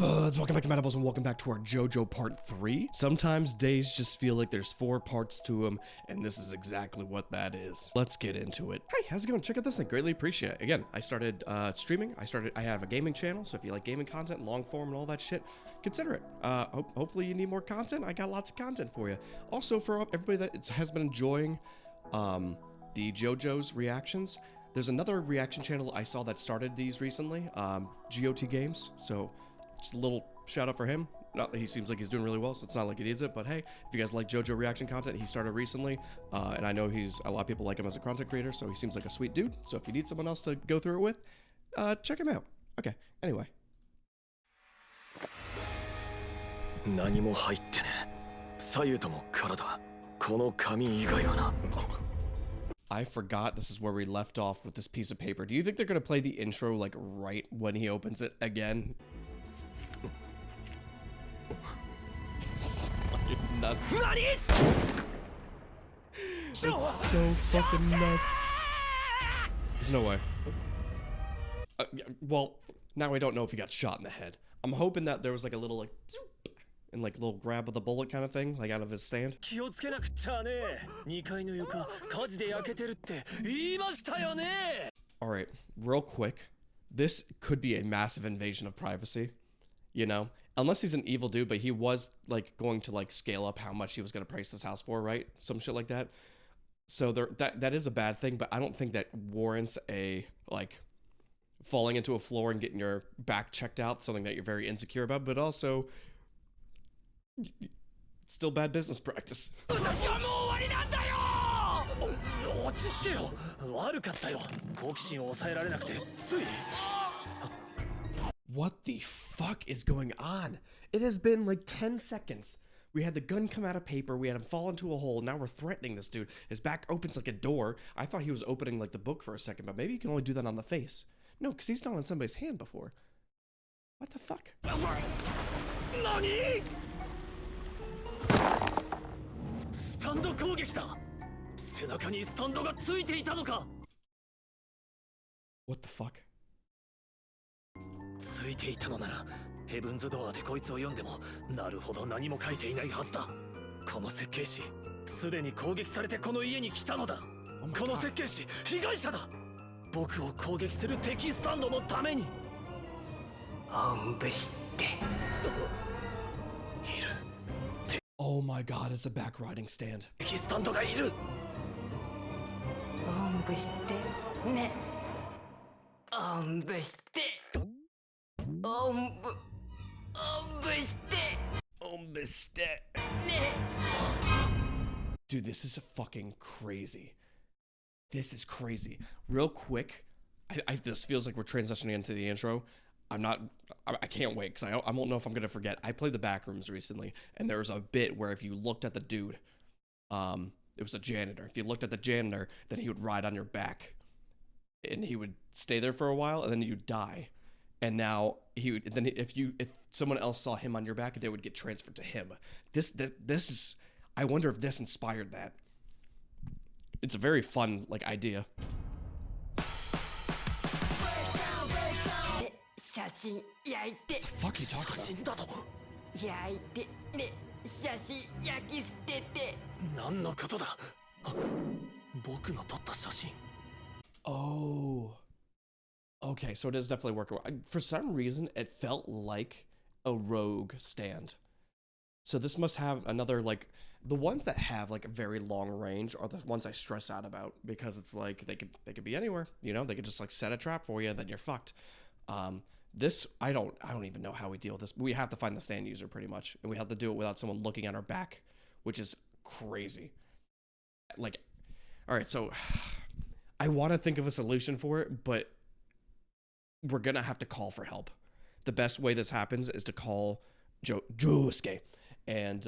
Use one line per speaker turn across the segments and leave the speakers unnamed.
buds, welcome back to Metables and welcome back to our JoJo part 3. Sometimes days just feel like there's 4 parts to them, and this is exactly what that is. Let's get into it. Hey, how's it going? Check out this thing, greatly appreciate it. Again, I started streaming, I have a gaming channel, so if you like gaming content, long form and all that shit, consider it. Hopefully you need more content, I got lots of content for you. Also, for everybody that has been enjoying the Jojo'S reactions, there's another reaction channel I saw that started these recently, GOT Games, so just a little shout out for him. Not that he seems like he's doing really well, so it's not like he needs it, but hey, if you guys like JoJo reaction content, he started recently, and I know a lot of people like him as a content creator, so he seems like a sweet dude. So if you need someone else to go through it with, check him out. Okay, anyway. I forgot this is where we left off with this piece of paper. Do you think they're gonna play the intro like right when he opens it again? It's fucking nuts. It's so fucking nuts. There's no way. Well, now I don't know if he got shot in the head. I'm hoping that there was like a little like and like little grab of the bullet kind of thing, like out of his stand. Alright, real quick. This could be a massive invasion of privacy. You know? Unless he's an evil dude, but he was like going to like scale up how much he was gonna price this house for, right? Some shit like that. So that is a bad thing, but I don't think that warrants a like falling into a floor and getting your back checked out, something that you're very insecure about, but also still bad business practice. What the fuck is going on? It has been like 10 seconds. We had the gun come out of paper, we had him fall into a hole, now we're threatening this dude. His back opens like a door. I thought he was opening like the book for a second, but maybe you can only do that on the face. No, because he's not on somebody's hand before. What the fuck? NANI?! What the fuck?
ついていたのならヘブンズドアーでこいつを読んでもなるほど何も書いていないはずだ。この設計士すでに攻撃されてこの家に来たのだ。この設計士被害者だ。僕を攻撃する敵スタンドのために。おんぶして。いる。
Oh my god, it's a back riding stand.
敵スタンドがいる。おんぶしてね。おんぶして。
Dude, this is fucking crazy. This is crazy. Real quick, this feels like we're transitioning into the intro. I can't wait because I won't know if I'm gonna forget. I played the Backrooms recently, and there was a bit where if you looked at the dude, it was a janitor. If you looked at the janitor, then he would ride on your back, and he would stay there for a while, and then you'd die. And now if someone else saw him on your back, they would get transferred to him. This is, I wonder if this inspired that. It's a very fun like idea. What the fuck are you talking about? Oh. Okay, so it is definitely working. For some reason, it felt like a rogue stand. So this must have another, like, the ones that have like a very long range are the ones I stress out about, because it's like they could be anywhere, you know, they could just like set a trap for you and then you're fucked. This, I don't even know how we deal with this. We have to find the stand user pretty much, and we have to do it without someone looking at our back, which is crazy. Like, all right, so I want to think of a solution for it, but we're gonna have to call for help. The best way this happens is to call Josuke and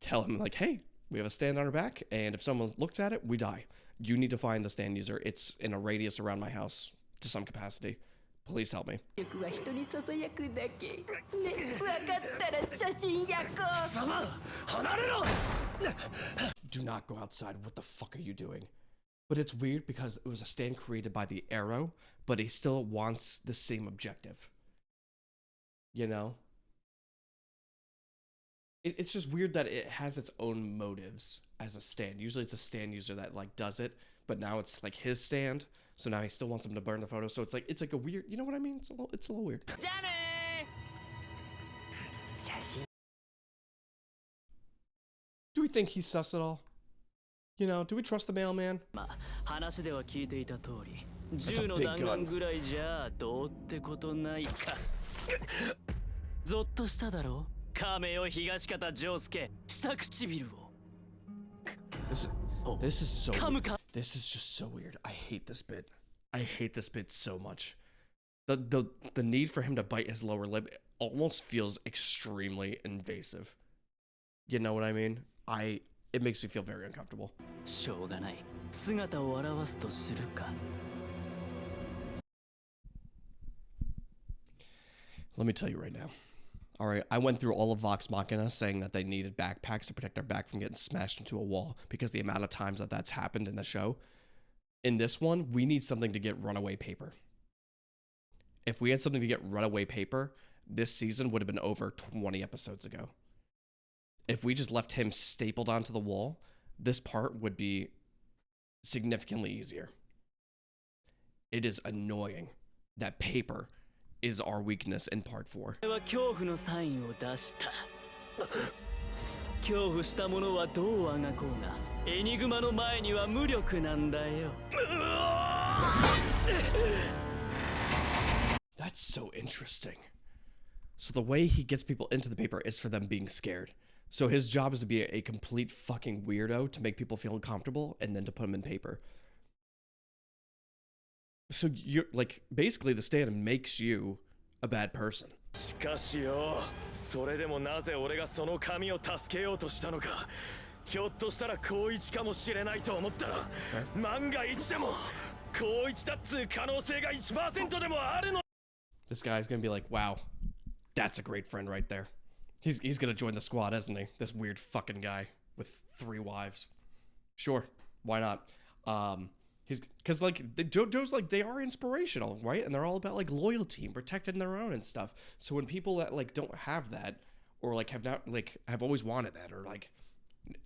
tell him like, hey, we have a stand on our back, and if someone looks at it, we die. You need to find the stand user. It's in a radius around my house to some capacity. Please help me. Do not go outside. What the fuck are you doing? But it's weird because it was a stand created by the Arrow, but he still wants the same objective. You know? it's just weird that it has its own motives as a stand. Usually it's a stand user that like does it, but now it's like his stand. So now he still wants him to burn the photo. So it's like a weird, you know what I mean? It's a little weird. Do we think he's sus at all? You know, do we trust the mailman? That's a big gun. This is just so weird. I hate this bit. I hate this bit so much. The need for him to bite his lower lip almost feels extremely invasive. You know what I mean? It makes me feel very uncomfortable. Let me tell you right now. All right, I went through all of Vox Machina saying that they needed backpacks to protect their back from getting smashed into a wall because the amount of times that that's happened in the show. In this one, we need something to get runaway paper. If we had something to get runaway paper, this season would have been over 20 episodes ago. If we just left him stapled onto the wall, this part would be significantly easier. It is annoying that paper is our weakness in part 4. That's so interesting. So the way he gets people into the paper is for them being scared. So his job is to be a complete fucking weirdo to make people feel uncomfortable and then to put them in paper. So you're like, basically the stand makes you a bad person. Okay. This guy's gonna be like, wow, that's a great friend right there. He's gonna join the squad, isn't he? This weird fucking guy with 3 wives. Sure, why not? Because like the JoJo's, like, they are inspirational, right? And they're all about like loyalty and protecting their own and stuff. So when people that like don't have that, or like have not, like, have always wanted that, or like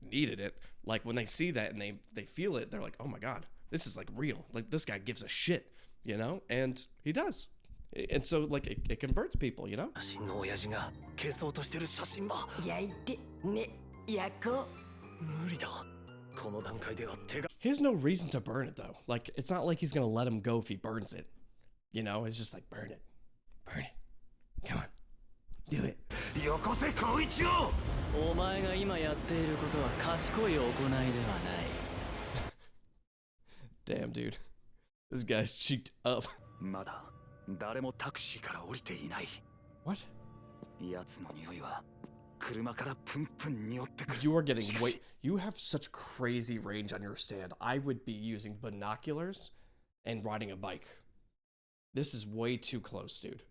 needed it, like when they see that and they feel it, they're like, oh my god, this is like real. Like, this guy gives a shit, you know? And he does. And so like it converts people, you know? He has no reason to burn it though. Like, it's not like he's gonna let him go if he burns it. You know, it's just like, burn it. Burn it. Come on. Do it. Damn, dude. This guy's cheeked up. What? You are getting way... You have such crazy range on your stand. I would be using binoculars and riding a bike. This is way too close, dude.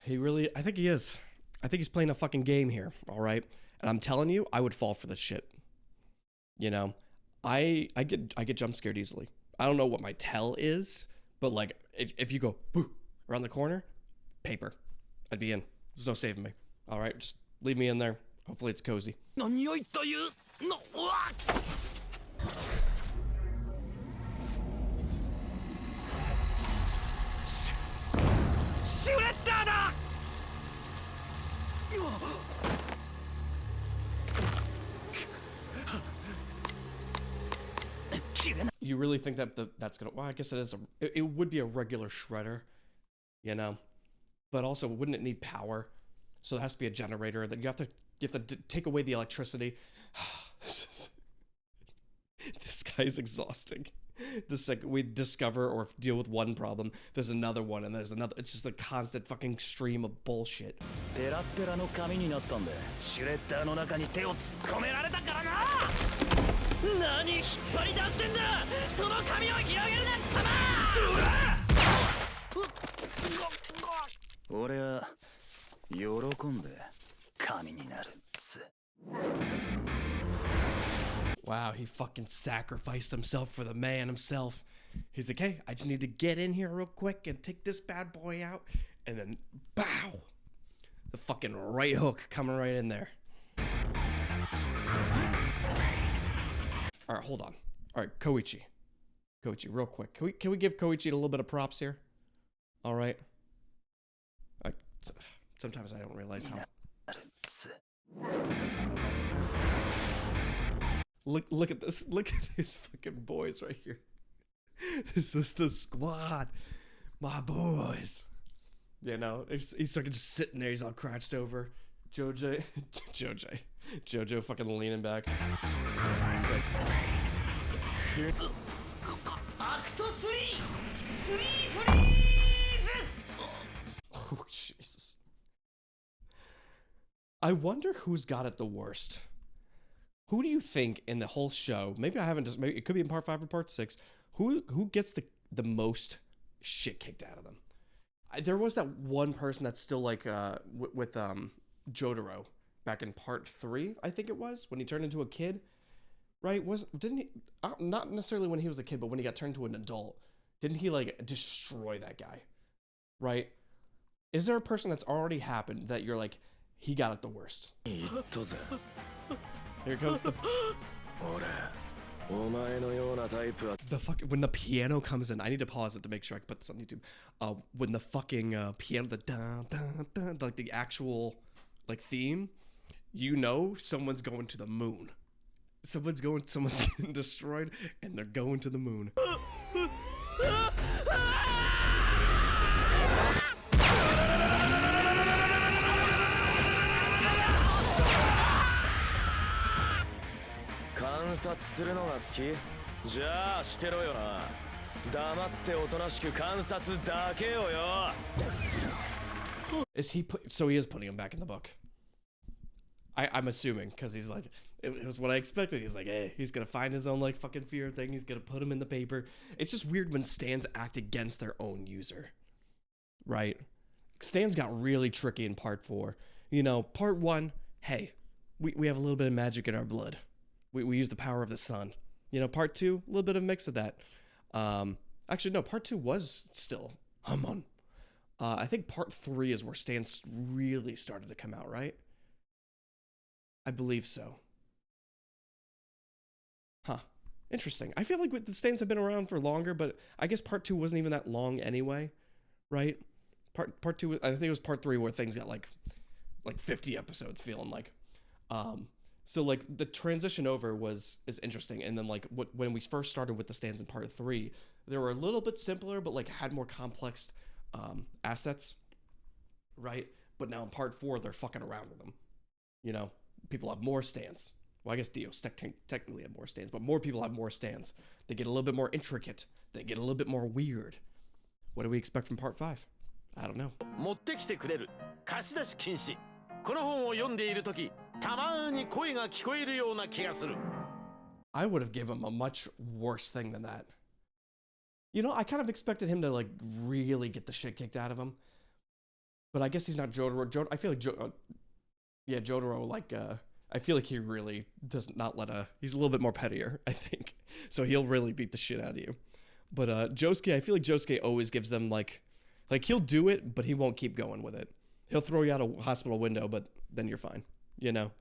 He really, I think he is. I think he's playing a fucking game here, all right? And I'm telling you, I would fall for this shit. You know, I get jump scared easily. I don't know what my tell is, but like if you go boo around the corner, paper, I'd be in. There's no saving me. All right, just leave me in there. Hopefully it's cozy. You really think that that's gonna? Well, I guess it is. It would be a regular shredder, you know, but also wouldn't it need power? So there has to be a generator. That you have to take away the electricity. This guy's exhausting. The second we discover or deal with one problem, there's another one, and there's another. It's just a constant fucking stream of bullshit.
喜んで神になるっす。
Wow, he fucking sacrificed himself for the man himself. He's like, hey, I just need to get in here real quick and take this bad boy out. And then, bow! The fucking right hook coming right in there. All right, hold on. All right, Koichi. Koichi, real quick. Can we give Koichi a little bit of props here? All right. Sometimes I don't realize how. Look at this. Look at these fucking boys right here. This is the squad. My boys. You know, he's fucking just sitting there. He's all crouched over. Jojo fucking leaning back. It's like, oh, Jesus. I wonder who's got it the worst. Who do you think in the whole show, maybe I haven't just, maybe it could be in part 5 or part 6, who gets the most shit kicked out of them? There was that one person that's still like with Jotaro back in part 3, I think it was, when he turned into a kid, right? Didn't he, not necessarily when he was a kid, but when he got turned into an adult, didn't he like destroy that guy, right? Is there a person that's already happened that you're like, he got it the worst? Here comes the fuck when the piano comes in. I need to pause it to make sure I can put this on YouTube. When the fucking piano, the dun, dun, dun, like the actual like theme, you know someone's going to the moon. Someone's getting destroyed, and they're going to the moon. Is he so he is putting him back in the book? I'm assuming, because he's like, it was what I expected. He's like, hey, he's gonna find his own like fucking fear thing. He's gonna put him in the paper. It's just weird when stands act against their own user, right? Stands got really tricky in part 4. You know, part 1, hey, we have a little bit of magic in our blood. We use the power of the sun. You know, part 2, a little bit of a mix of that. Actually, no, part 2 was still Hamon. I think part 3 is where stands really started to come out, right? I believe so. Huh. Interesting. I feel like the stands have been around for longer, but I guess part 2 wasn't even that long anyway, right? Part 2, I think it was part 3 where things got like 50 episodes feeling like. So like the transition over is interesting, and then like when we first started with the stands in part 3, they were a little bit simpler, but like had more complex assets, right? But now in part 4, they're fucking around with them. You know, people have more stands. Well, I guess Dios technically have more stands, but more people have more stands. They get a little bit more intricate. They get a little bit more weird. What do we expect from part 5? I don't know.
持ってきてくれる貸し出し禁止。この本を読んでいるとき、たまに声が聞こえるような気がする。
I would have given him a much worse thing than that. You know, I kind of expected him to like really get the shit kicked out of him, but I guess he's not Jotaro. I feel like Jotaro. Like, I feel like he really does not he's a little bit more pettier, I think. So he'll really beat the shit out of you. But Josuke, I feel like Josuke always gives them like he'll do it, but he won't keep going with it. He'll throw you out a hospital window, but then you're fine. You know?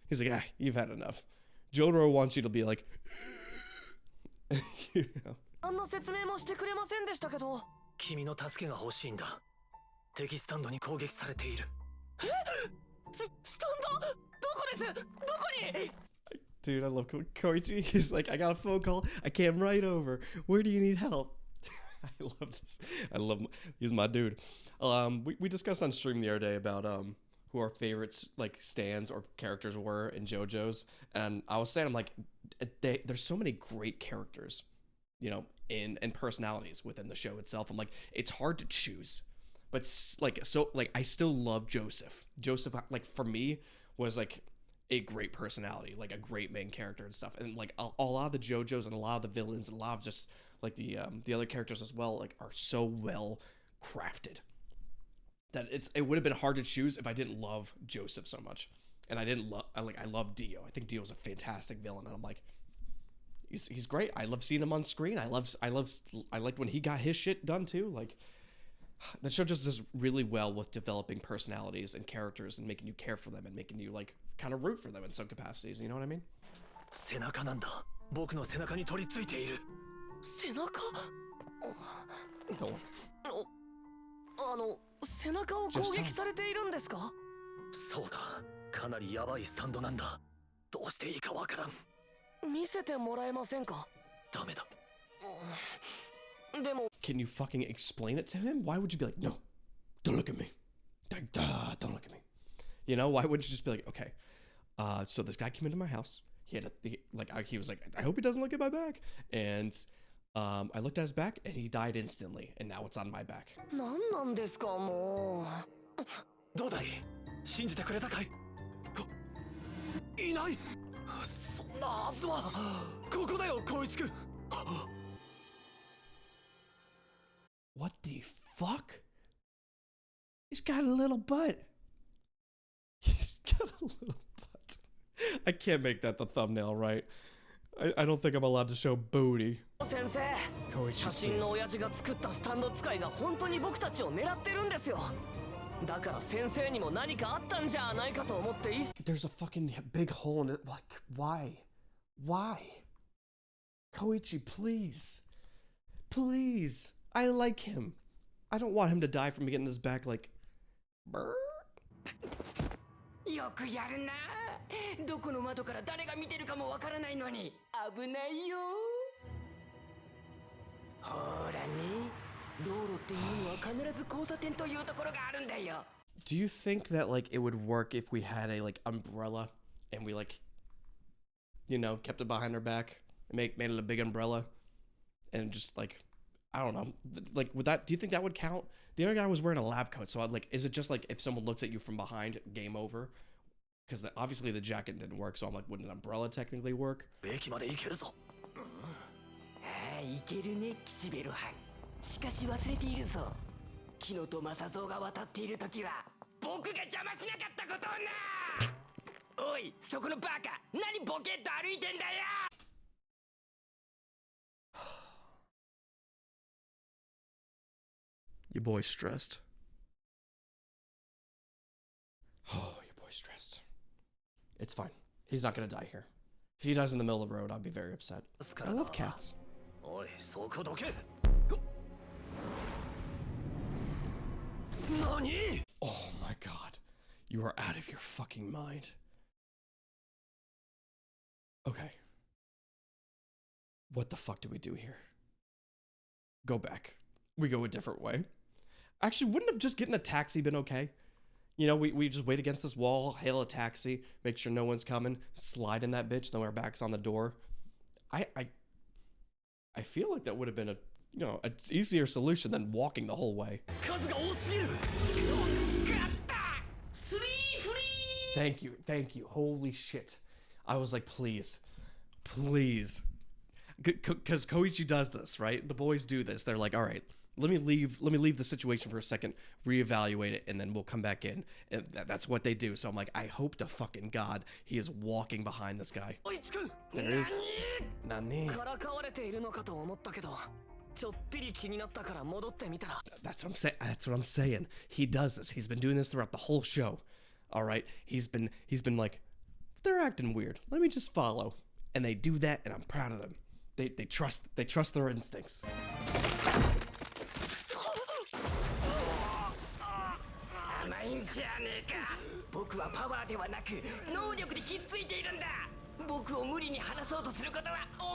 He's like, you've had enough. Jotaro wants you to be like, you know.
何の説明もしてくれませんでしたけど。
君の助けが欲しいんだ。敵スタンドに攻撃されている。
え？スタンド？どこです？どこに？
Dude, I love Koichi. He's like, I got a phone call. I came right over. Where do you need help? I love this. He's my dude. We discussed on stream the other day about who our favorites like stands or characters were in JoJo's, and I was saying, I'm like, there's so many great characters, you know, and personalities within the show itself. I'm like, it's hard to choose, but I still love Joseph. Joseph, like for me, was like a great personality, like a great main character and stuff, and like a lot of the JoJo's and a lot of the villains and a lot of just like the other characters as well, like are so well crafted. that it would have been hard to choose if I didn't love Joseph so much. And I love Dio. I think Dio's a fantastic villain, and I'm like, he's great. I love seeing him on screen. I liked when he got his shit done too. Like, that show just does really well with developing personalities and characters and making you care for them and making you like kind of root for them in some capacities. You know what I mean?
背中なんだ。僕の背中に取り付いている。
背中
No.
背中を攻撃されているんですか？
そうだ。かなりヤバいスタンドなんだ。どうしていいかわからん。
見せてもらえませんか？
ダメだ。
でも
Can you fucking explain it to him? Why would you be like, no, don't look at me. Don't look at me. You know, why wouldn't you just be like, okay, so this guy came into my house. He was like, I hope he doesn't look at my back. And I looked at his back and he died instantly. And now it's on my back.
何なんですかもう。
どうだい？信じてくれたかい？いない。そんなはずは。ここだよ、光一くん。
What the fuck? He's got a little butt. He's got a little butt. I can't make that the thumbnail, right? I don't think I'm allowed to show booty.
先生、
Koichi,
写真の
please.
親父が作ったスタンド使いが本当に僕たちを狙ってるんですよ。だから先生にも何かあったんじゃないかと思っていい。
There's a fucking big hole in it. Like, why? Why? Koichi, please. Please. I like him. I don't want him to die from getting his back like... Brr.
よくやるな。どこの窓から誰が見てるかもわからないのに危ないよ。ほらね、道路っていうのは必ず交差点というところがあるんだよ。
Do you think that like it would work if we had a like umbrella and we like, you know, kept it behind our back and made it a big umbrella and just like, I don't know, like would that, do you think that would count? The other guy was wearing a lab coat, so I'd like, is it just like if someone looks at you from behind, game over? Because obviously the jacket didn't work, so I'm like, wouldn't an umbrella technically work?
駅まで行けるぞ。
ああ、いけるね、岸辺露伴。しかし忘れているぞ。キノとマサゾウが渡っているときは僕が邪魔しなかったことをな。おい、そこのバカ、何ボケっと歩いてんだよ。
Your boy's stressed. Oh, your boy's stressed. It's fine. He's not gonna die here. If he dies in the middle of the road, I'd be very upset. I love cats.
おい、そこどけ。何？
Oh my god. You are out of your fucking mind. Okay. What the fuck do we do here? Go back. We go a different way. Actually, wouldn't have just getting a taxi been okay? You know, we just wait against this wall, hail a taxi, make sure no one's coming, slide in that bitch, then our back's on the door. I feel like that would have been a, you know, an easier solution than walking the whole way.
数が多すぎる。
Thank you, thank you. Holy shit. I was like, please, please. Because Koichi does this, right? The boys do this. They're like, all right, let me leave the situation for a second, reevaluate it, and then we'll come back in. And that's what they do. So I'm like, I hope to fucking God he is walking behind this guy. There he is. Nani? That's what I'm saying. That's what I'm saying. He does this. He's been doing this throughout the whole show. All right. He's been like, they're acting weird. Let me just follow. And they do that, and I'm proud of them. They trust their instincts.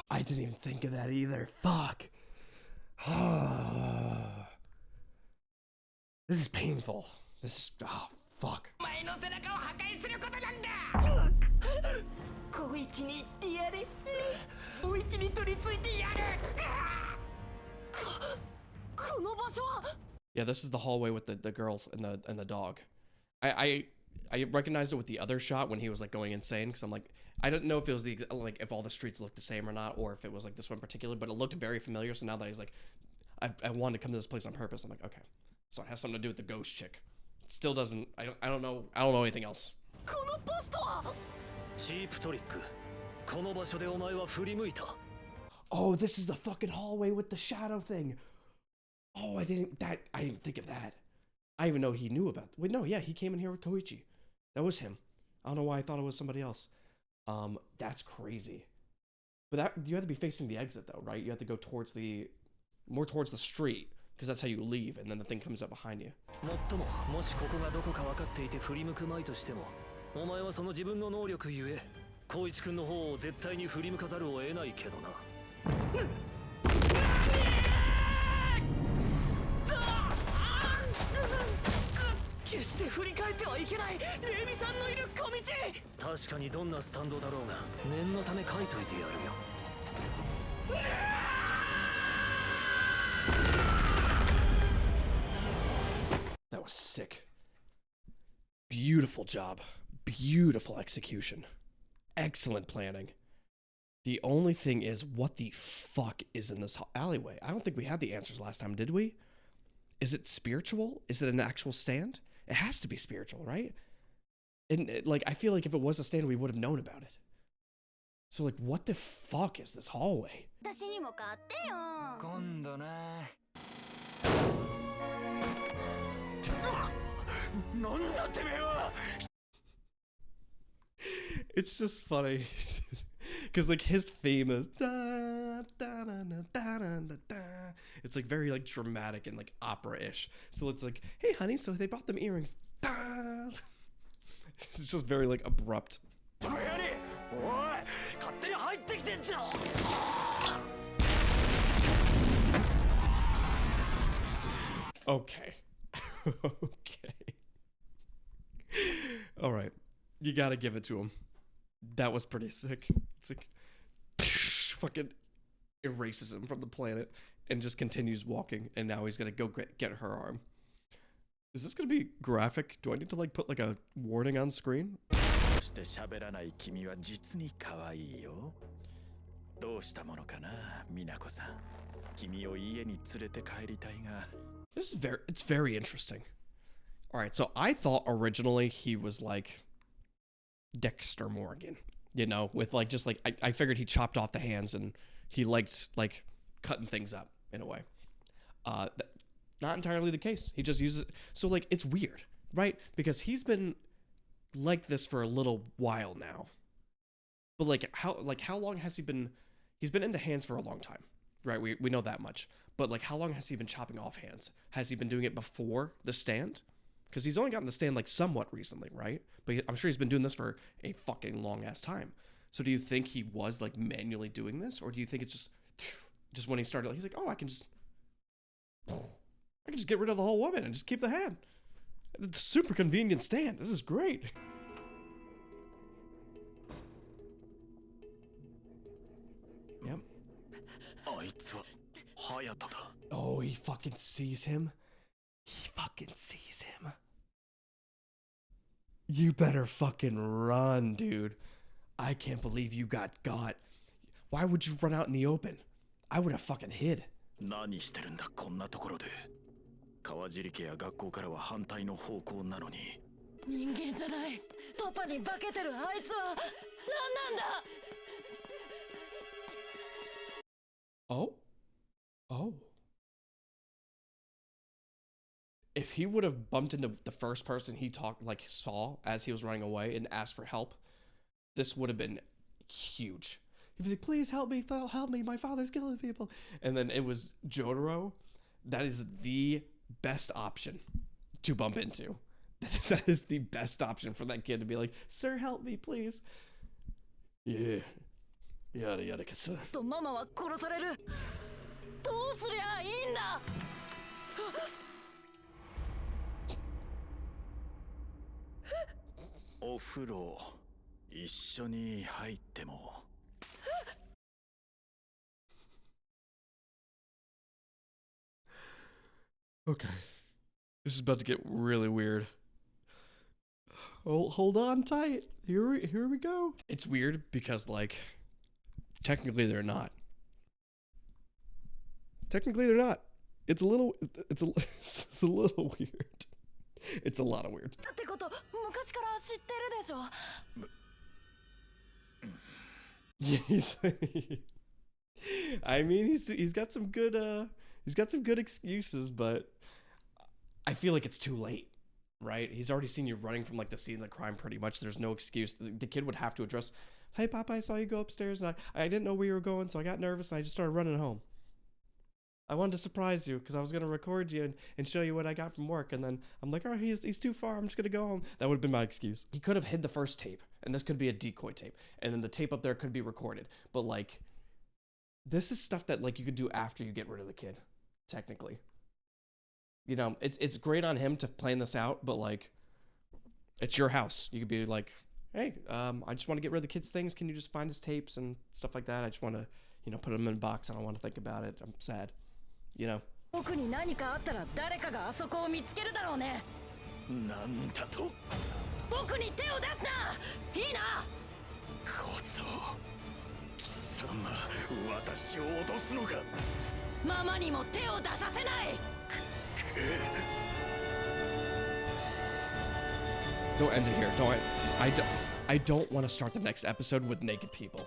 I didn't even think of that either. Fuck. This is painful. This is, oh, fuck.
小一に言ってやれ。小一に取り付いてやる。この場所は。
Yeah, this is the hallway with the girl and the dog. I recognized it with the other shot when he was like going insane because I'm like, I don't know if it was if all the streets looked the same or not, or if it was like this one in particular, but it looked very familiar. So now that he's like, I wanted to come to this place on purpose. I'm like, okay, so it has something to do with the ghost chick. Still doesn't. I don't know. I don't know anything else.
このポストは
チープトリック。この場所でお前は振り向いた。
Oh, this is the fucking hallway with the shadow thing. Oh, I didn't think of that. I didn't even know he knew about. Wait, no, yeah, he came in here with Koichi. That was him. I don't know why I thought it was somebody else. That's crazy. But that you have to be facing the exit though, right? You have to go more towards the street because that's how you leave, and then the thing comes up behind you.
もっとも、もしここがどこか分かっていて振り向くまいとしても、お前はその自分の能力ゆえ、光一君の方を絶対に振り向かざるを得ないけどな。
決して振り返ってはいけない。レミさんのいる小道。
確かにどんなスタンドだろうが、念のため書いといてやるよ。
That was sick. Beautiful job. Beautiful execution. Excellent planning. The only thing is, what the fuck is in this alleyway? I don't think we had the answers last time, did we? Is it spiritual? Is it an actual stand? It has to be spiritual, right? And like, I feel like if it was a stand, we would have known about it. So like, what the fuck is this hallway?
私にも買ってよ。
今度な。
なんだてめえは。
It's just funny because like his theme is da, da, da, da, da, da, da, da. It's like very like dramatic and like opera-ish. So it's like, hey honey, so they bought them earrings. Da. It's just very like abrupt.
おい、勝手に入ってきてんじゃん。
Okay. Okay. All right. You gotta give it to him. That was pretty sick. It's like fucking erases him from the planet and just continues walking, and now he's gonna go get her arm. Is this gonna be graphic? Do I need to like put like a warning on screen?
そして喋らない君は実に可愛いよ。どうしたものかな、美奈子さん。君を家に連れて帰りたいが。
It's very interesting. All right, so I thought originally he was like Dexter Morgan, you know, with like just like I figured he chopped off the hands and he liked like cutting things up in a way. Not entirely the case. He just uses it. So like it's weird, right? Because he's been like this for a little while now. But how long has he been? He's been into hands for a long time, right? We know that much. But like how long has he been chopping off hands? Has he been doing it before the stand? Because he's only gotten the stand like somewhat recently, right? But I'm sure he's been doing this for a fucking long ass time. So do you think he was like manually doing this, or do you think it's just when he started, like, he's like, oh, I can just get rid of the whole woman and just keep the hand. It's a super convenient stand. This is great. Yep. Oh, he fucking sees him. He fucking sees him. You better fucking run, dude. I can't believe you got. Why would you run out in the open? I would have fucking hid.
何してるんだこんなところで。川尻家や学校からは反対の方向なのに。
人間じゃない。パパに化けてるあいつは何なんだ。
Oh? If he would have bumped into the first person he saw as he was running away and asked for help, this would have been huge. He was like, please help me, my father's killing people. And then it was Jotaro. That is the best option to bump into. That is the best option for that kid to be like, sir, help me, please. Yeah. Yada yada kasa.
とママは殺される。どうすりゃいいんだ。
お風呂一緒に入っても。
Okay. This is about to get really weird. Hold on tight. Here we go. It's weird because like technically they're not. It's a little it's a little weird. It's a lot of weird.
ってこと昔から知ってるでしょ。
Yeah, I mean, he's got some good excuses, but I feel like it's too late, right? He's already seen you running from like the scene of the crime pretty much. There's no excuse. The kid would have to address, "Hey, Papa, I saw you go upstairs, and I didn't know where you were going, so I got nervous and I just started running home. I wanted to surprise you because I was gonna record you and show you what I got from work, and then I'm like, oh, he's too far. I'm just gonna go home." That would have been my excuse. He could have hid the first tape, and this could be a decoy tape, and then the tape up there could be recorded. But like, this is stuff that like you could do after you get rid of the kid, technically. You know, it's great on him to plan this out, but like, it's your house. You could be like, hey, I just want to get rid of the kid's things. Can you just find his tapes and stuff like that? I just want to, you know, put them in a box. I don't want to think about it. I'm sad. You know.
僕に何かあったら誰かがあそこを見つけるだろうね。
なんだと。
僕に手を出すな。いいな。
小僧。貴様、私を脅すのか。
ママにも手を出させない。
Don't end it here. I don't want to start the next episode with naked people.